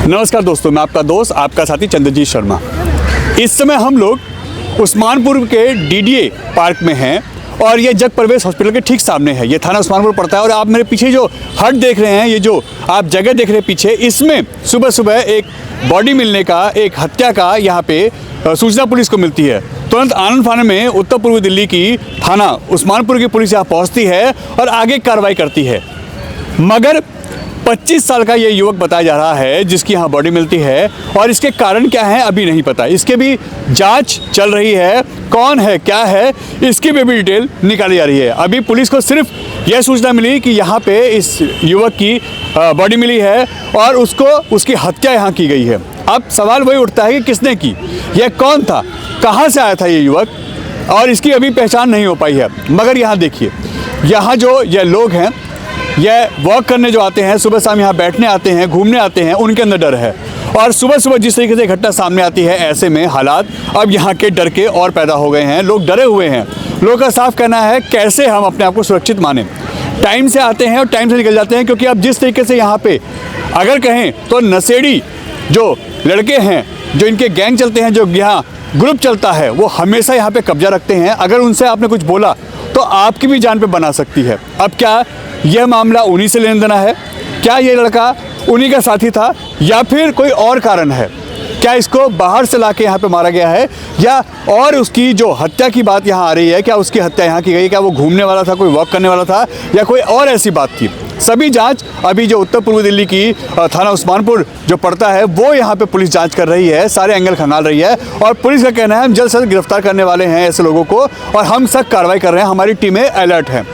नमस्कार दोस्तों, मैं आपका दोस्त आपका साथी चंद्रजीत शर्मा। इस समय हम लोग उस्मानपुर के डीडीए पार्क में हैं और ये जग प्रवेश हॉस्पिटल के ठीक सामने है। ये थाना उस्मानपुर पड़ता है और आप मेरे पीछे जो हट देख रहे हैं, ये जो आप जगह देख रहे हैं पीछे, इसमें सुबह सुबह एक बॉडी मिलने का, एक हत्या का यहाँ पे सूचना पुलिस को मिलती है। तुरंत आनन फानन में उत्तर पूर्वी दिल्ली की थाना उस्मानपुर की पुलिस यहाँ पहुँचती है और आगे कार्रवाई करती है। मगर 25 साल का ये युवक बताया जा रहा है जिसकी यहाँ बॉडी मिलती है और इसके कारण क्या है अभी नहीं पता। इसके भी जांच चल रही है, कौन है क्या है इसकी भी डिटेल निकाली जा रही है। अभी पुलिस को सिर्फ यह सूचना मिली कि यहाँ पे इस युवक की बॉडी मिली है और उसकी हत्या यहाँ की गई है। अब सवाल वही उठता है कि किसने की, यह कौन था, कहाँ से आया था ये युवक, और इसकी अभी पहचान नहीं हो पाई है। मगर यहाँ देखिए, यहाँ जो ये लोग हैं, यह वॉक करने जो आते हैं, सुबह शाम यहाँ बैठने आते हैं, घूमने आते हैं, उनके अंदर डर है। और सुबह सुबह जिस तरीके से घटना सामने आती है, ऐसे में हालात अब यहाँ के डर के और पैदा हो गए हैं। लोग डरे हुए हैं। लोगों का साफ कहना है कैसे हम अपने आप को सुरक्षित माने। टाइम से आते हैं और टाइम से निकल जाते हैं, क्योंकि अब जिस तरीके से यहाँ पे अगर कहें तो नशेड़ी जो लड़के हैं, जो इनके गैंग चलते हैं, जो यहाँ ग्रुप चलता है, वो हमेशा यहाँ पे कब्जा रखते हैं। अगर उनसे आपने कुछ बोला तो आपकी भी जान पे बना सकती है। अब क्या यह मामला उन्हीं से लेन देना है? क्या ये लड़का उन्हीं का साथी था या फिर कोई और कारण है? क्या इसको बाहर से लाके यहाँ पे मारा गया है या और उसकी जो हत्या की बात यहाँ आ रही है, क्या उसकी हत्या यहाँ की गई? क्या वो घूमने वाला था, कोई वॉक करने वाला था, या कोई और ऐसी बात थी? सभी जांच अभी जो उत्तर पूर्वी दिल्ली की थाना उस्मानपुर जो पड़ता है, वो यहाँ पे पुलिस जांच कर रही है, सारे एंगल खंगाल रही है। और पुलिस का कहना है हम जल्द से जल्द गिरफ्तार करने वाले हैं ऐसे लोगों को और हम सख्त कार्रवाई कर रहे हैं, हमारी टीमें अलर्ट हैं।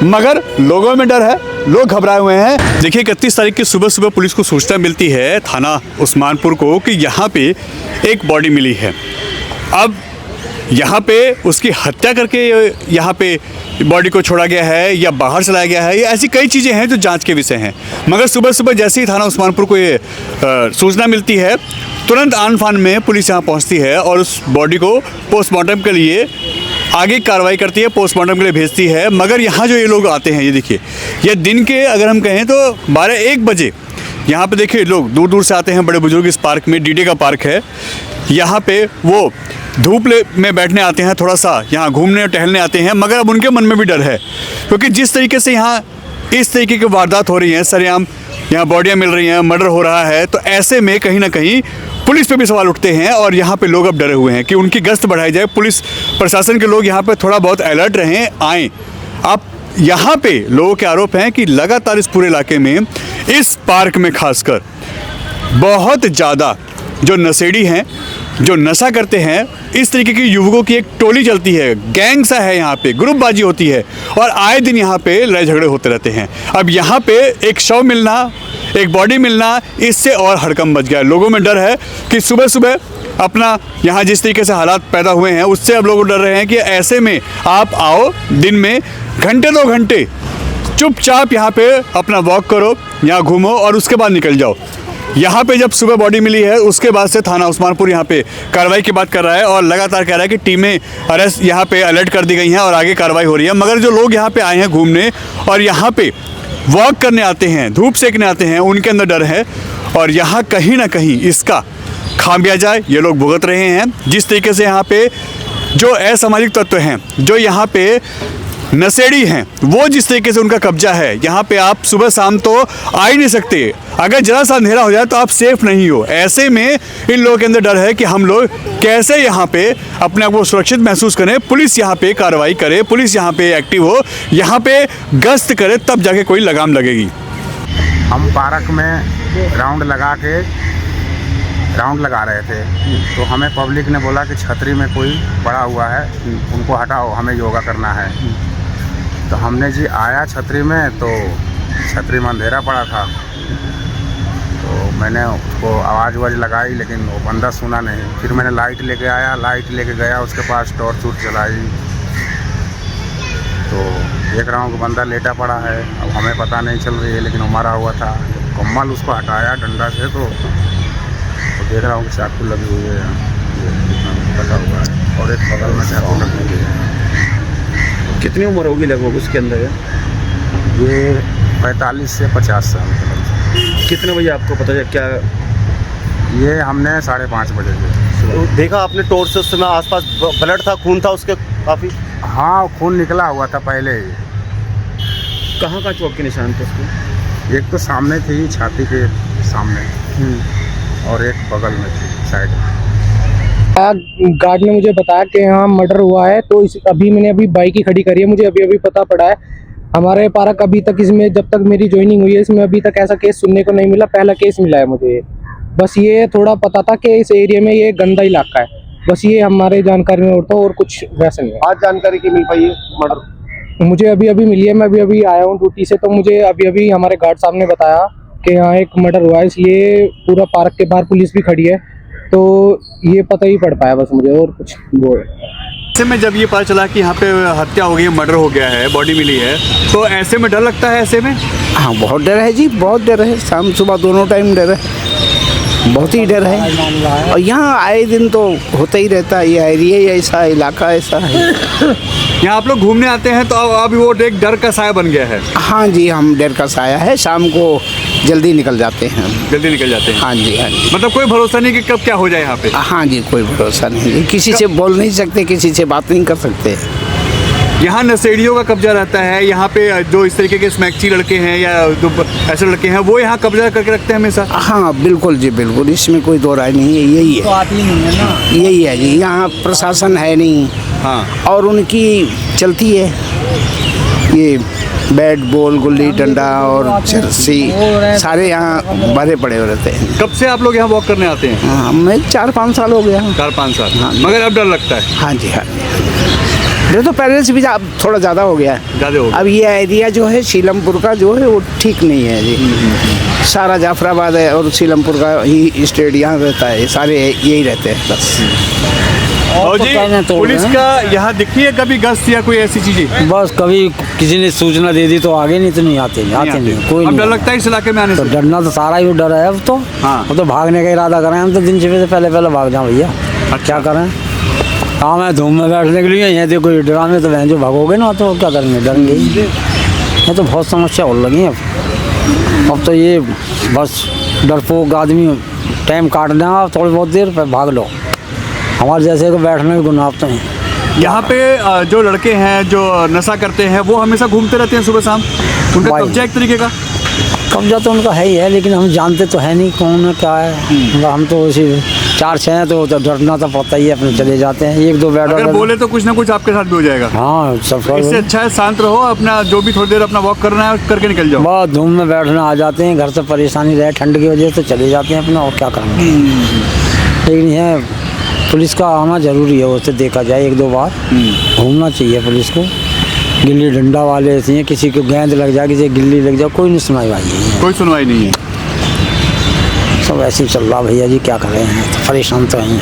मगर लोगों में डर है, लोग घबराए हुए हैं। देखिए, 31 तारीख की सुबह सुबह पुलिस को सूचना मिलती है थाना उस्मानपुर को कि यहाँ पे एक बॉडी मिली है। अब यहाँ पे उसकी हत्या करके यहाँ पे बॉडी को छोड़ा गया है या बाहर चलाया गया है, ये ऐसी कई चीज़ें हैं जो जांच के विषय हैं। मगर सुबह सुबह जैसे ही थाना उस्मानपुर को ये सूचना मिलती है, तुरंत आन फान में पुलिस यहाँ पहुँचती है और उस बॉडी को पोस्टमार्टम के लिए आगे कार्रवाई करती है, पोस्टमार्टम के लिए भेजती है। मगर यहाँ जो ये लोग आते हैं, ये देखिए, ये दिन के अगर हम कहें तो 12-1 बजे यहाँ पे देखिए लोग दूर दूर से आते हैं, बड़े बुजुर्ग इस पार्क में, डीडीए का पार्क है, यहाँ पे वो धूप में बैठने आते हैं, थोड़ा सा यहाँ घूमने और टहलने आते हैं। मगर अब उनके मन में भी डर है, क्योंकि जिस तरीके से यहाँ इस तरीके की वारदात हो रही हैं, सरेआम यहाँ बॉडियाँ मिल रही हैं, मर्डर हो रहा है, तो ऐसे में कहीं ना कहीं पुलिस पे भी सवाल उठते हैं और यहाँ पे लोग अब डरे हुए हैं कि उनकी गश्त बढ़ाई जाए, पुलिस प्रशासन के लोग यहाँ पे थोड़ा बहुत अलर्ट रहें, आएँ। अब यहाँ पे लोगों के आरोप हैं कि लगातार इस पूरे इलाके में, इस पार्क में खासकर, बहुत ज़्यादा जो नशेड़ी हैं, जो नशा करते हैं, इस तरीके के युवकों की एक टोली चलती है, गैंग सा है, यहाँ पे ग्रुपबाजी होती है और आए दिन यहाँ पे लड़ाई झगड़े होते रहते हैं। अब यहाँ पे एक शव मिलना, एक बॉडी मिलना, इससे और हड़कंप मच गया है। लोगों में डर है कि सुबह सुबह अपना यहाँ जिस तरीके से हालात पैदा हुए हैं, उससे अब लोग डर रहे हैं कि ऐसे में आप आओ, दिन में घंटे 2 घंटे चुपचाप यहाँ पे अपना वॉक करो, यहाँ घूमो और उसके बाद निकल जाओ। यहाँ पे जब सुबह बॉडी मिली है, उसके बाद से थाना उस्मानपुर यहाँ पे कार्रवाई की बात कर रहा है और लगातार कह रहा है कि टीमें अरेस्ट यहाँ पे अलर्ट कर दी गई हैं और आगे कार्रवाई हो रही है। मगर जो लोग यहाँ पे आए हैं घूमने और यहाँ पे वॉक करने आते हैं, धूप सेकने आते हैं, उनके अंदर डर है और यहाँ कहीं ना कहीं इसका खामियाजा ये लोग भुगत रहे हैं। जिस तरीके से यहाँ पे जो असामाजिक तत्व हैं, जो यहाँ पे नशेड़ी हैं, वो जिस तरीके से उनका कब्जा है, यहाँ पे आप सुबह शाम तो आ ही नहीं सकते। अगर जरा सा अंधेरा हो जाए तो आप सेफ नहीं हो। ऐसे में इन लोगों के अंदर डर है कि हम लोग कैसे यहाँ पे अपने आप को सुरक्षित महसूस करें, पुलिस यहाँ पे कार्रवाई करे, पुलिस यहाँ पे एक्टिव हो, यहाँ पे गश्त करे, तब जाके कोई लगाम लगेगी। हम पार्क में राउंड लगा रहे थे तो हमें पब्लिक ने बोला कि छतरी में कोई पड़ा हुआ है, उनको हटाओ, हमें योगा करना है। तो हमने जी आया छतरी में, तो छतरी में अंधेरा पड़ा था, तो मैंने उसको आवाज़ लगाई, लेकिन वो बंदा सुना नहीं। फिर मैंने लाइट लेके आया, लाइट लेके गया उसके पास, टॉर्च वूर्च जलाई, तो देख रहा हूँ कि बंदा लेटा पड़ा है। अब हमें पता नहीं चल रही है, लेकिन वो मरा हुआ था। कम्मल उसको हटाया डंडा से, तो देख रहा हूँ कि चाकू लगी हुई है, लगा हुआ है और एक बगल में चाकू लगी हुई है। कितनी उम्र होगी लगभग उसके अंदर? ये 45 से 50 साल के। कितने बजे आपको पता चला? क्या ये हमने 5:30 बजे से। तो देखा आपने टोर से उस समय आसपास ब्लड था, खून था उसके काफ़ी? हाँ, खून निकला हुआ था पहले ही। कहाँ का चोट के निशान थे उसके? एक तो सामने थी, छाती के सामने, और एक बगल में थी साइड में। गार्ड ने मुझे बताया कि यहाँ मर्डर हुआ है, तो मैंने अभी बाइक ही खड़ी करी है, मुझे अभी पता पड़ा है। हमारे पार्क अभी तक इसमें, जब तक मेरी ज्वाइनिंग हुई है, इसमें अभी तक ऐसा केस सुनने को नहीं मिला, पहला केस मिला है मुझे। बस ये थोड़ा पता था कि इस एरिया में ये गंदा इलाका है, बस ये हमारे जानकारी में होता और कुछ वैसा नहीं है। आज जानकारी की मिल पाई है मर्डर? मुझे अभी मिली है, मैं अभी आया हूँ ड्यूटी से, तो मुझे अभी हमारे गार्ड साहब ने बताया कि यहाँ एक मर्डर हुआ है, इसलिए पूरा पार्क के बाहर पुलिस भी खड़ी है, तो ये पता ही पड़ पाया बस मुझे, और कुछ वो है। ऐसे में जब ये पता चला कि यहाँ पे हत्या हो गई है, मर्डर हो गया है, बॉडी मिली है, तो ऐसे में डर लगता है? ऐसे में हाँ, बहुत डर है जी, बहुत डर है। शाम सुबह दोनों टाइम डर है, बहुत ही डर है। और यहाँ आए दिन तो होता ही रहता है, ये एरिया ही ऐसा, इलाका ऐसा है। यहाँ आप लोग घूमने आते हैं, तो अब वो एक डर का साया बन गया है। हाँ जी, हम डर का साया है, शाम को जल्दी निकल जाते हैं। जल्दी निकल जाते हैं? हाँ जी, हाँ जी। मतलब कोई भरोसा नहीं कि कब क्या हो जाए यहाँ पे? हाँ जी, कोई भरोसा नहीं, किसी से बोल नहीं सकते, किसी से बात नहीं कर सकते। यहाँ नशेड़ियों का कब्जा रहता है, यहाँ पे जो इस तरीके के स्मैक्ची लड़के हैं या जो ऐसे लड़के हैं, वो यहाँ कब्जा करके रखते हैं हमेशा। हाँ बिल्कुल जी, बिल्कुल, इसमें कोई दो राय नहीं है, यही है, यही है जी। यहाँ प्रशासन है नहीं। हाँ, और उनकी चलती है ये बैट बॉल, गुल्ली डंडा और चरसी, सारे यहाँ भरे पड़े हुए रहते हैं। कब से आप लोग यहाँ वॉक करने आते हैं? हाँ, मैं 4-5 साल हो गया। 4-5 साल? हाँ। मगर अब डर लगता है? हाँ जी, हाँ जी। ये तो पहले से भी थोड़ा ज़्यादा हो गया है। ज़्यादा हो गया। अब ये एरिया जो है सीलमपुर का जो है वो ठीक नहीं है जी। सारा जाफराबाद है और सीलमपुर का ही स्टेट यहाँ रहता है, सारे यही रहते हैं बस। और जी पुलिस का यहाँ दिखी है कभी गश्त या कोई ऐसी चीजें? बस कभी किसी ने सूचना दे दी तो आगे, नहीं तो नहीं आते नहीं कोई अब नहीं। डर लगता है इस इलाके में आने तो से? डरना तो सारा ही डर है अब तो। हाँ। अब तो भागने का इरादा करें हम तो, दिन से पहले भाग जाओ भैया। क्या करें, काम है धूम में बैठने के लिए, यहाँ कोई ड्रामे तो बहन जो भागोगे ना तो क्या करेंगे, डरेंगे ही। ये तो बहुत समस्या हो लगी अब तो ये बस डरपोक आदमी टाइम काट दें थोड़ी बहुत देर पर भाग लो, हमारे जैसे को बैठने में गुनाह तो हैं। यहाँ पे जो लड़के हैं जो नशा करते हैं वो हमेशा घूमते रहते हैं सुबह शाम, उनका भाई। कब्जा एक तरीके का? कब्जा तो उनका है ही है, लेकिन हम जानते तो है नहीं कौन है क्या है। हम तो उसी 4-6 हैं तो डरना तो पड़ता ही है, अपने चले जाते हैं। 1-2 बैठ अगर बोले तो कुछ ना कुछ आपके साथ भी हो जाएगा। हाँ सब इससे अच्छा है शांत रहो, अपना जो भी थोड़ी देर अपना वॉक करना है करके निकल जाओ। बहुत धूम में बैठना आ जाते हैं, घर से परेशानी रहे ठंड की वजह से चले जाते हैं अपना, और क्या करेंगे। लेकिन है पुलिस का आना जरूरी है, उससे देखा जाए 1-2 बार घूमना चाहिए पुलिस को। गिल्ली डंडा वाले ऐसे हैं, किसी को गेंद लग जाए, किसी गिल्ली लग जाए, कोई नहीं सुनाई भाई है, कोई सुनवाई नहीं है। सब ऐसे ही चल रहा भैया जी, क्या कर रहे हैं, परेशान तो हैं।